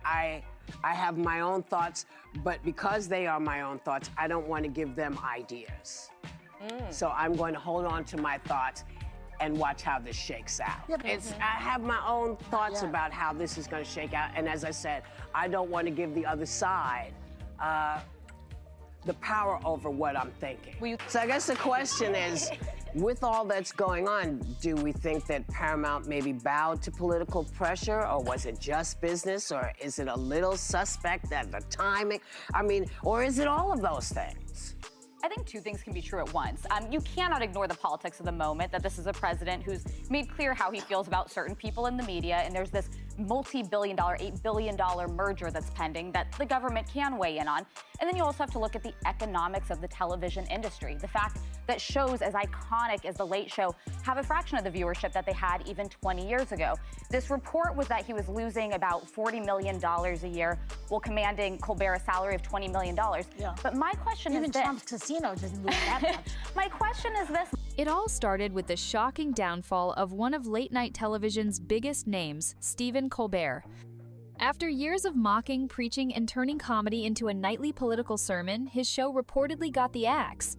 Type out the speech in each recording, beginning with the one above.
I have my own thoughts, but because they are my own thoughts, I don't want to give them ideas. So I'm going to hold on to my thoughts and watch how this shakes out. Yeah, I have my own thoughts about how this is going to shake out, and as I said, I don't want to give the other side the power over what I'm thinking. So I guess the question is, with all that's going on, do we think that Paramount maybe bowed to political pressure, or was it just business, or is it a little suspect at the timing? I mean, or is it all of those things? I think two things can be true at once. You cannot ignore the politics of the moment, that this is a president who's made clear how he feels about certain people in the media, and there's this multi-billion-dollar, $8 billion merger that's pending that the government can weigh in on. And then you also have to look at the economics of the television industry. The fact that shows as iconic as The Late Show have a fraction of the viewership that they had even 20 years ago. This report was that he was losing about $40 million a year while commanding Colbert a salary of $20 million. Yeah. But my question is this. Even Trump's casino doesn't lose that much. My question is this. It all started with the shocking downfall of one of late-night television's biggest names, Stephen Colbert. After years of mocking, preaching, and turning comedy into a nightly political sermon, his show reportedly got the axe.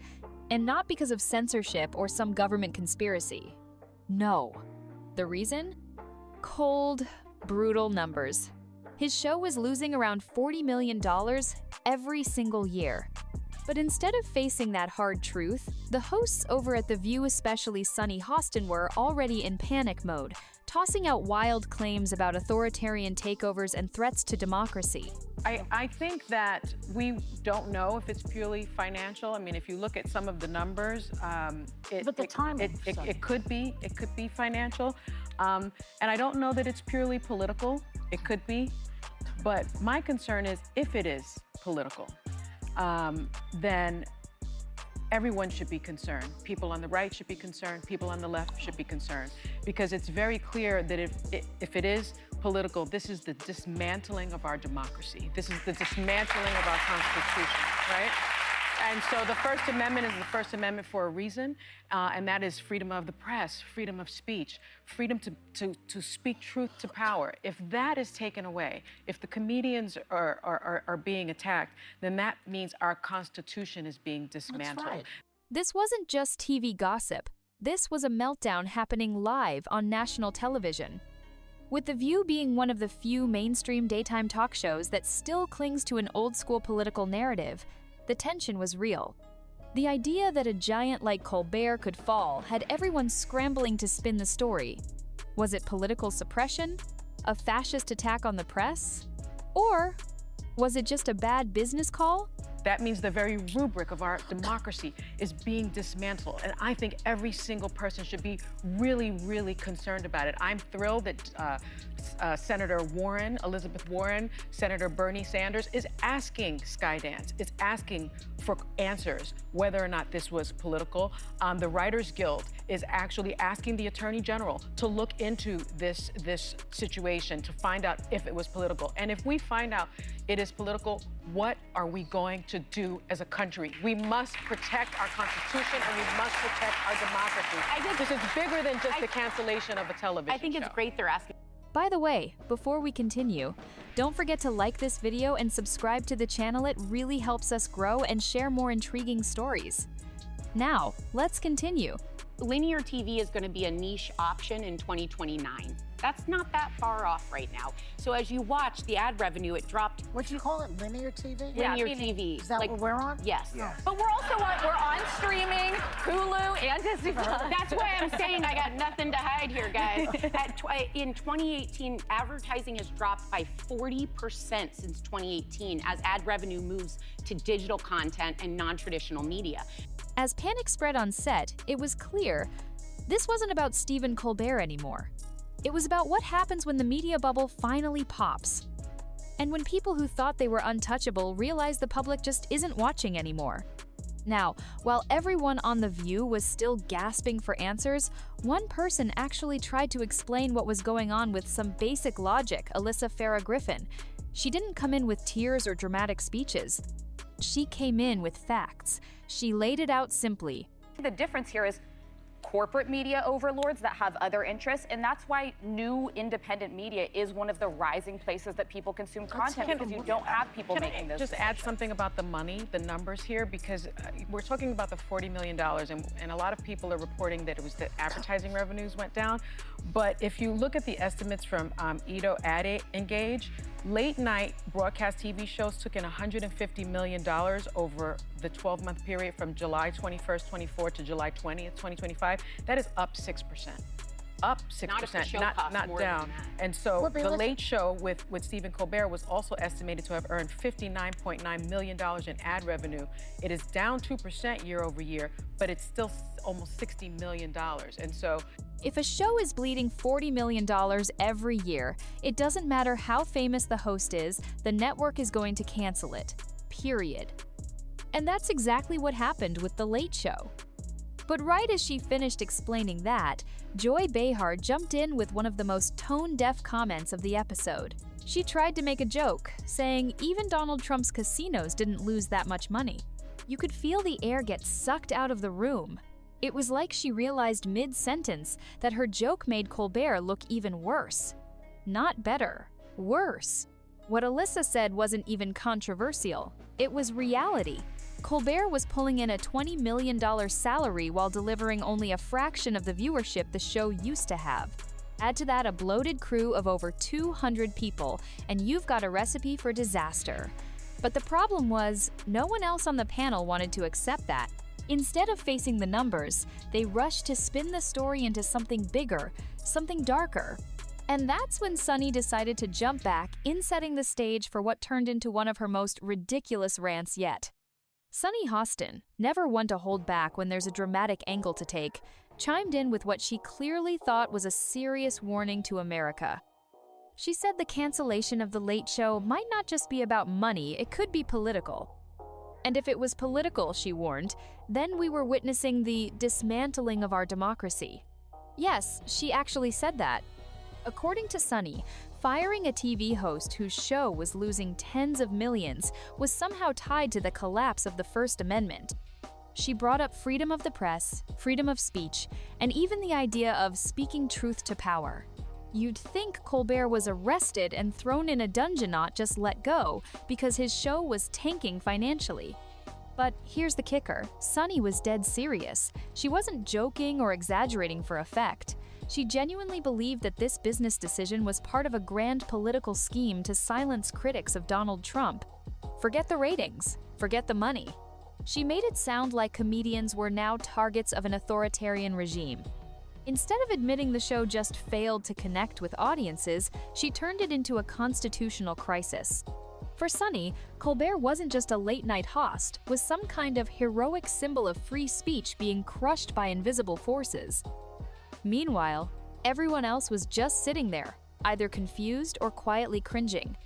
And not because of censorship or some government conspiracy. No. The reason? Cold, brutal numbers. His show was losing around $40 million every single year. But instead of facing that hard truth, the hosts over at The View, especially Sunny Hostin, were already in panic mode, tossing out wild claims about authoritarian takeovers and threats to democracy. I think that we don't know if it's purely financial. I mean, if you look at some of the numbers, But the timing, it could be financial, and I don't know that it's purely political. It could be, but my concern is if it is political, then everyone should be concerned. People on the right should be concerned. People on the left should be concerned, because it's very clear that if it is political, this is the dismantling of our democracy. This is the dismantling of our Constitution, right? And so the First Amendment is the First Amendment for a reason, and that is freedom of the press, freedom of speech, freedom to speak truth to power. If that is taken away, if the comedians are being attacked, then that means our Constitution is being dismantled. That's right. This wasn't just TV gossip. This was a meltdown happening live on national television. With The View being one of the few mainstream daytime talk shows that still clings to an old-school political narrative, the tension was real. The idea that a giant like Colbert could fall had everyone scrambling to spin the story. Was it political suppression? A fascist attack on the press? Or was it just a bad business call? That means the very rubric of our democracy is being dismantled. And I think every single person should be really, really concerned about it. I'm thrilled that Senator Warren, Elizabeth Warren, Senator Bernie Sanders is asking Skydance, is asking for answers whether or not this was political. The Writers Guild is actually asking the Attorney General to look into this situation to find out if it was political. And if we find out it is political, what are we going to do as a country? We must protect our Constitution and we must protect our democracy. I think this is bigger than just the cancellation of a television I think it's show. great they're asking. By the way, before we continue, don't forget to like this video and subscribe to the channel. It really helps us grow and share more intriguing stories. Now, let's continue. Linear TV is going to be a niche option in 2029. That's not that far off right now. So as you watch the ad revenue, it dropped. What do you call it? Linear TV? Linear TV. Is that what we're on? Yes. Yeah. But we're also on streaming, Hulu, and Disney+. That's why I'm saying I got nothing to hide here, guys. In 2018, advertising has dropped by 40% since 2018 as ad revenue moves to digital content and non-traditional media. As panic spread on set, it was clear this wasn't about Stephen Colbert anymore. It was about what happens when the media bubble finally pops. And when people who thought they were untouchable realize the public just isn't watching anymore. Now, while everyone on The View was still gasping for answers, one person actually tried to explain what was going on with some basic logic, Alyssa Farah Griffin. She didn't come in with tears or dramatic speeches. She came in with facts. She laid it out simply. The difference here is corporate media overlords that have other interests, and that's why new independent media is one of the rising places that people consume content, because you don't have people making those just decisions. add something about the money, the numbers here, because we're talking about the $40 million, and a lot of people are reporting that it was the advertising revenues went down. But if you look at the estimates from Edo Ad Engage, late night broadcast TV shows took in $150 million over the 12-month period from July 21st, 24 to July 20th, 2025. That is up 6%. Up 6%, Not if the show costs not more down. than that. And so Well, the Late Show with Stephen Colbert was also estimated to have earned $59.9 million in ad revenue. It is down 2% year over year, but it's still almost $60 million. And so If a show is bleeding $40 million every year, it doesn't matter how famous the host is, the network is going to cancel it. Period. And that's exactly what happened with The Late Show. But right as she finished explaining that, Joy Behar jumped in with one of the most tone-deaf comments of the episode. She tried to make a joke, saying even Donald Trump's casinos didn't lose that much money. You could feel the air get sucked out of the room. It was like she realized mid-sentence that her joke made Colbert look even worse. Not better, worse. What Alyssa said wasn't even controversial. It was reality. Colbert was pulling in a $20 million salary while delivering only a fraction of the viewership the show used to have. Add to that a bloated crew of over 200 people, and you've got a recipe for disaster. But the problem was, no one else on the panel wanted to accept that. Instead of facing the numbers, they rushed to spin the story into something bigger, something darker. And that's when Sunny decided to jump back in, setting the stage for what turned into one of her most ridiculous rants yet. Sunny Hostin, never one to hold back when there's a dramatic angle to take, chimed in with what she clearly thought was a serious warning to America. She said the cancellation of The Late Show might not just be about money, it could be political. And if it was political, she warned, then we were witnessing the dismantling of our democracy. Yes, she actually said that. According to Sunny, firing a TV host whose show was losing tens of millions was somehow tied to the collapse of the First Amendment. She brought up freedom of the press, freedom of speech, and even the idea of speaking truth to power. You'd think Colbert was arrested and thrown in a dungeon, not just let go, because his show was tanking financially. But here's the kicker, Sunny was dead serious. She wasn't joking or exaggerating for effect. She genuinely believed that this business decision was part of a grand political scheme to silence critics of Donald Trump. Forget the ratings, forget the money. She made it sound like comedians were now targets of an authoritarian regime. Instead of admitting the show just failed to connect with audiences, she turned it into a constitutional crisis. For Sunny, Colbert wasn't just a late-night host, was some kind of heroic symbol of free speech being crushed by invisible forces. Meanwhile, everyone else was just sitting there, either confused or quietly cringing.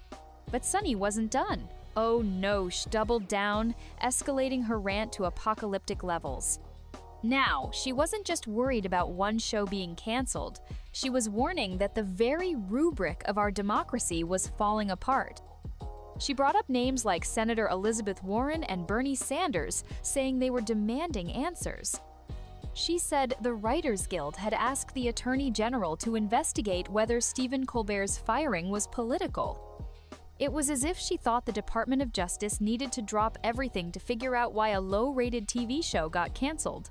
But Sunny wasn't done. Oh no, she doubled down, escalating her rant to apocalyptic levels. Now, she wasn't just worried about one show being canceled, she was warning that the very rubric of our democracy was falling apart. She brought up names like Senator Elizabeth Warren and Bernie Sanders, saying they were demanding answers. She said the Writers Guild had asked the Attorney General to investigate whether Stephen Colbert's firing was political. It was as if she thought the Department of Justice needed to drop everything to figure out why a low-rated TV show got canceled.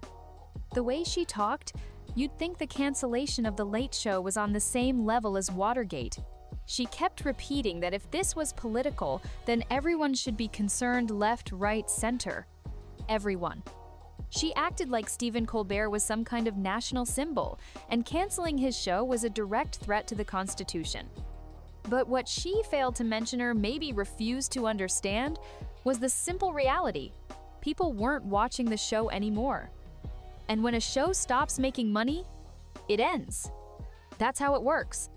The way she talked, you'd think the cancellation of The Late Show was on the same level as Watergate. She kept repeating that if this was political, then everyone should be concerned left, right, center. Everyone. She acted like Stephen Colbert was some kind of national symbol, and canceling his show was a direct threat to the Constitution. But what she failed to mention, or maybe refused to understand, was the simple reality. People weren't watching the show anymore. And when a show stops making money, it ends. That's how it works.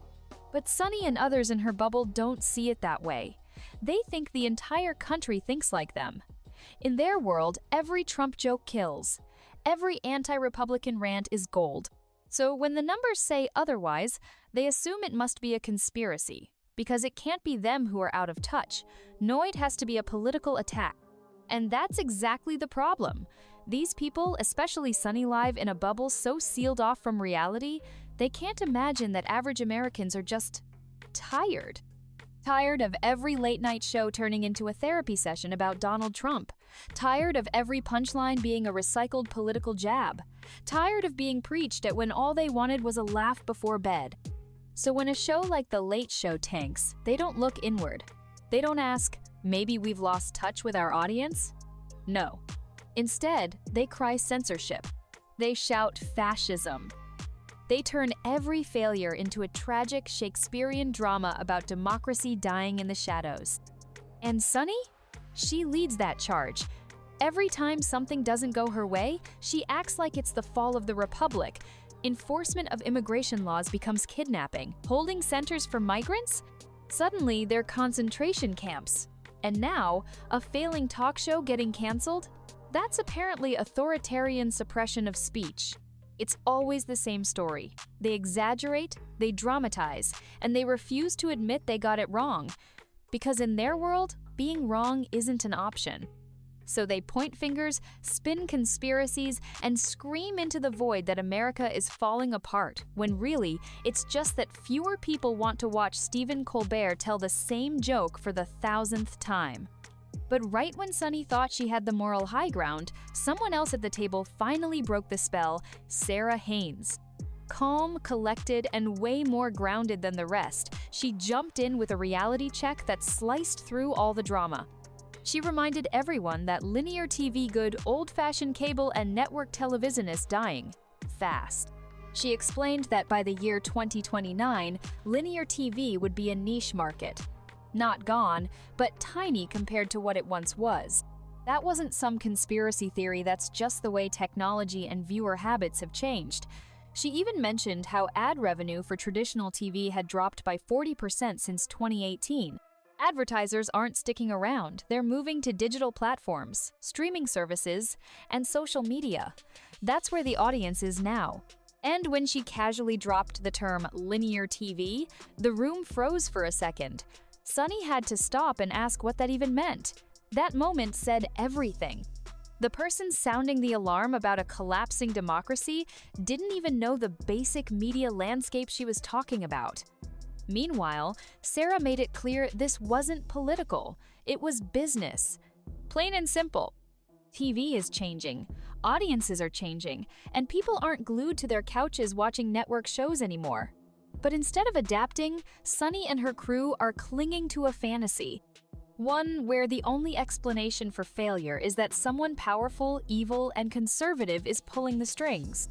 But Sunny and others in her bubble don't see it that way. They think the entire country thinks like them. In their world, every Trump joke kills. Every anti-Republican rant is gold. So when the numbers say otherwise, they assume it must be a conspiracy, because it can't be them who are out of touch. Noid has to be a political attack. And that's exactly the problem. These people, especially Sunny, live in a bubble so sealed off from reality, they can't imagine that average Americans are just tired. Tired of every late-night show turning into a therapy session about Donald Trump. Tired of every punchline being a recycled political jab. Tired of being preached at when all they wanted was a laugh before bed. So when a show like The Late Show tanks, they don't look inward. They don't ask, maybe we've lost touch with our audience? No. Instead, they cry censorship. They shout fascism. They turn every failure into a tragic Shakespearean drama about democracy dying in the shadows. And Sunny? She leads that charge. Every time something doesn't go her way, she acts like it's the fall of the Republic. Enforcement of immigration laws becomes kidnapping. Holding centers for migrants? Suddenly, they're concentration camps. And now, a failing talk show getting canceled? That's apparently authoritarian suppression of speech. It's always the same story. They exaggerate, they dramatize, and they refuse to admit they got it wrong. Because in their world, being wrong isn't an option. So they point fingers, spin conspiracies, and scream into the void that America is falling apart, when really, it's just that fewer people want to watch Stephen Colbert tell the same joke for the 1,000th time. But right when Sunny thought she had the moral high ground, someone else at the table finally broke the spell, Sarah Haynes. Calm, collected, and way more grounded than the rest, she jumped in with a reality check that sliced through all the drama. She reminded everyone that linear TV good old-fashioned cable and network television is dying, fast. She explained that by the year 2029, linear TV would be a niche market. Not gone, but tiny compared to what it once was. That wasn't some conspiracy theory, that's just the way technology and viewer habits have changed. She even mentioned how ad revenue for traditional TV had dropped by 40% since 2018. Advertisers aren't sticking around, they're moving to digital platforms, streaming services, and social media. That's where the audience is now. And when she casually dropped the term linear TV, the room froze for a second. Sunny had to stop and ask what that even meant. That moment said everything. The person sounding the alarm about a collapsing democracy didn't even know the basic media landscape she was talking about. Meanwhile, Sarah made it clear this wasn't political, it was business. Plain and simple. TV is changing, audiences are changing, and people aren't glued to their couches watching network shows anymore. But instead of adapting, Sunny and her crew are clinging to a fantasy. One where the only explanation for failure is that someone powerful, evil, and conservative is pulling the strings.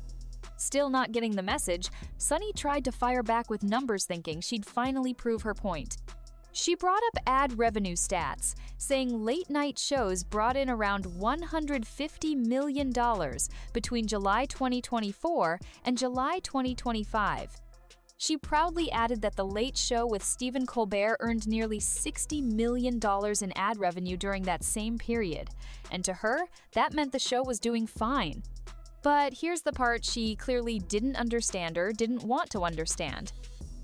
Still not getting the message, Sunny tried to fire back with numbers, thinking she'd finally prove her point. She brought up ad revenue stats, saying late-night shows brought in around $150 million between July 2024 and July 2025. She proudly added that The Late Show with Stephen Colbert earned nearly $60 million in ad revenue during that same period, and to her, that meant the show was doing fine. But here's the part she clearly didn't understand or didn't want to understand.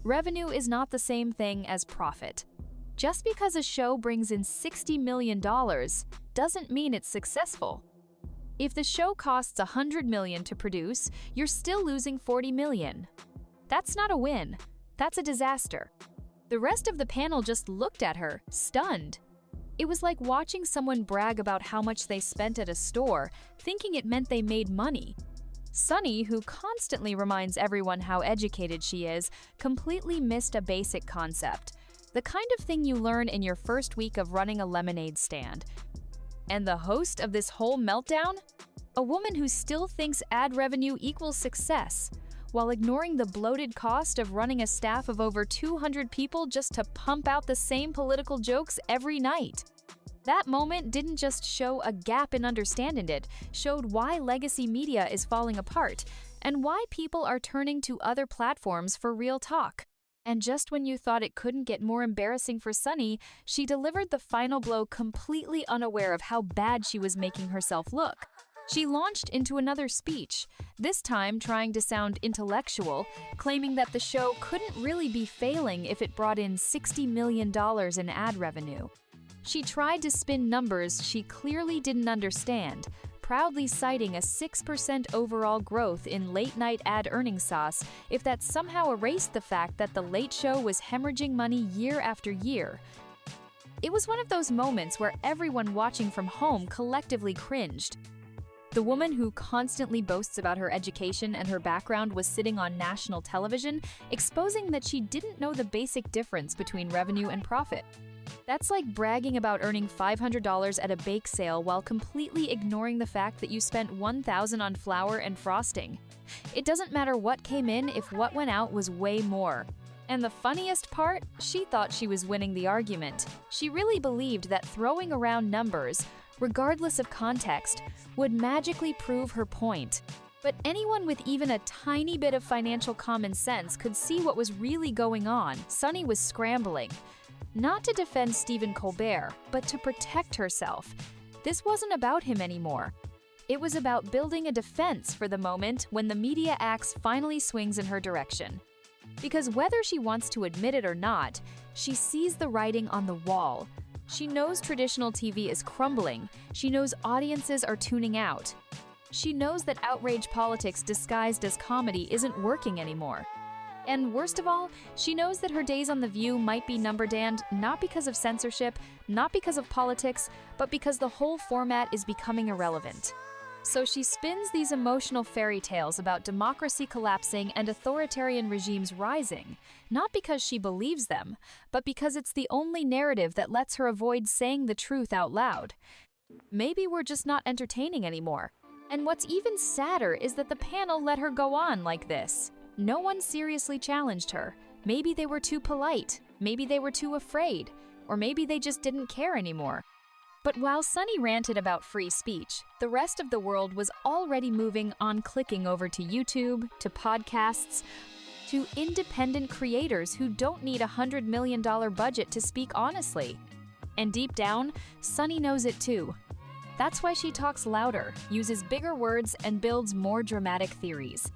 Revenue is not the same thing as profit. Just because a show brings in $60 million doesn't mean it's successful. If the show costs $100 million to produce, you're still losing $40 million. That's not a win. That's a disaster. The rest of the panel just looked at her, stunned. It was like watching someone brag about how much they spent at a store, thinking it meant they made money. Sunny, who constantly reminds everyone how educated she is, completely missed a basic concept. The kind of thing you learn in your first week of running a lemonade stand. And the host of this whole meltdown? A woman who still thinks ad revenue equals success, while ignoring the bloated cost of running a staff of over 200 people just to pump out the same political jokes every night. That moment didn't just show a gap in understanding, it showed why legacy media is falling apart and why people are turning to other platforms for real talk. And just when you thought it couldn't get more embarrassing for Sunny, she delivered the final blow completely unaware of how bad she was making herself look. She launched into another speech, this time trying to sound intellectual, claiming that the show couldn't really be failing if it brought in $60 million in ad revenue. She tried to spin numbers she clearly didn't understand, proudly citing a 6% overall growth in late-night ad earnings sauce if that somehow erased the fact that The Late Show was hemorrhaging money year after year. It was one of those moments where everyone watching from home collectively cringed. The woman who constantly boasts about her education and her background was sitting on national television, exposing that she didn't know the basic difference between revenue and profit. That's like bragging about earning $500 at a bake sale while completely ignoring the fact that you spent $1,000 on flour and frosting. It doesn't matter what came in if what went out was way more. And the funniest part, she thought she was winning the argument. She really believed that throwing around numbers, regardless of context, would magically prove her point. But anyone with even a tiny bit of financial common sense could see what was really going on. Sunny was scrambling. Not to defend Stephen Colbert, but to protect herself. This wasn't about him anymore. It was about building a defense for the moment when the media axe finally swings in her direction. Because whether she wants to admit it or not, she sees the writing on the wall. She knows traditional TV is crumbling. She knows audiences are tuning out. She knows that outrage politics disguised as comedy isn't working anymore. And worst of all, she knows that her days on The View might be number-danned not because of censorship, not because of politics, but because the whole format is becoming irrelevant. So she spins these emotional fairy tales about democracy collapsing and authoritarian regimes rising, not because she believes them, but because it's the only narrative that lets her avoid saying the truth out loud. Maybe we're just not entertaining anymore. And what's even sadder is that the panel let her go on like this. No one seriously challenged her. Maybe they were too polite, maybe they were too afraid, or maybe they just didn't care anymore. But while Sunny ranted about free speech, the rest of the world was already moving on, clicking over to YouTube, to podcasts, to independent creators who don't need a $100 million budget to speak honestly. And deep down, Sunny knows it too. That's why she talks louder, uses bigger words, and builds more dramatic theories.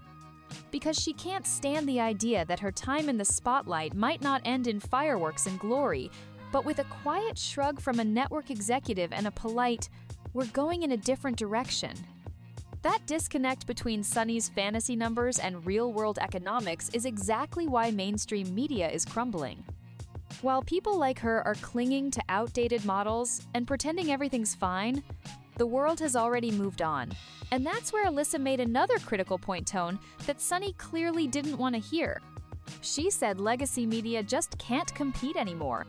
Because she can't stand the idea that her time in the spotlight might not end in fireworks and glory, but with a quiet shrug from a network executive and a polite, "We're going in a different direction." That disconnect between Sunny's fantasy numbers and real-world economics is exactly why mainstream media is crumbling. While people like her are clinging to outdated models and pretending everything's fine, the world has already moved on. And that's where Alyssa made another critical point tone that Sunny clearly didn't want to hear. She said legacy media just can't compete anymore.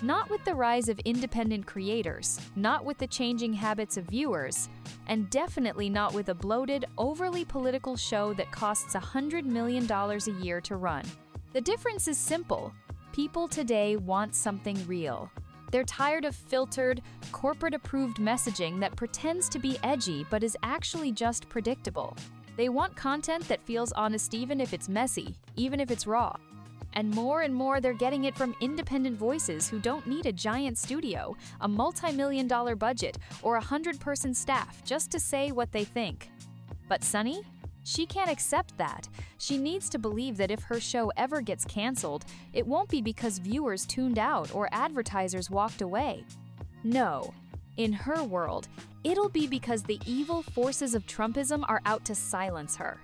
Not with the rise of independent creators, not with the changing habits of viewers, and definitely not with a bloated, overly political show that costs $100 million a year to run. The difference is simple. People today want something real. They're tired of filtered, corporate-approved messaging that pretends to be edgy but is actually just predictable. They want content that feels honest even if it's messy, even if it's raw. And more they're getting it from independent voices who don't need a giant studio, a multi-million-dollar budget, or a 100-person staff just to say what they think. But Sunny? She can't accept that. She needs to believe that if her show ever gets canceled, it won't be because viewers tuned out or advertisers walked away. No. In her world, it'll be because the evil forces of Trumpism are out to silence her.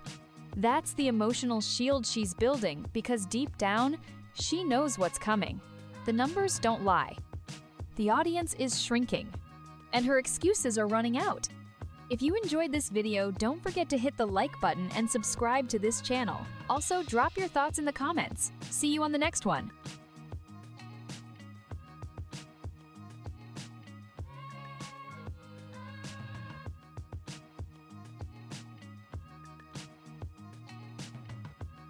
That's the emotional shield she's building because deep down, she knows what's coming. The numbers don't lie. The audience is shrinking. And her excuses are running out. If you enjoyed this video, don't forget to hit the like button and subscribe to this channel. Also, drop your thoughts in the comments. See you on the next one.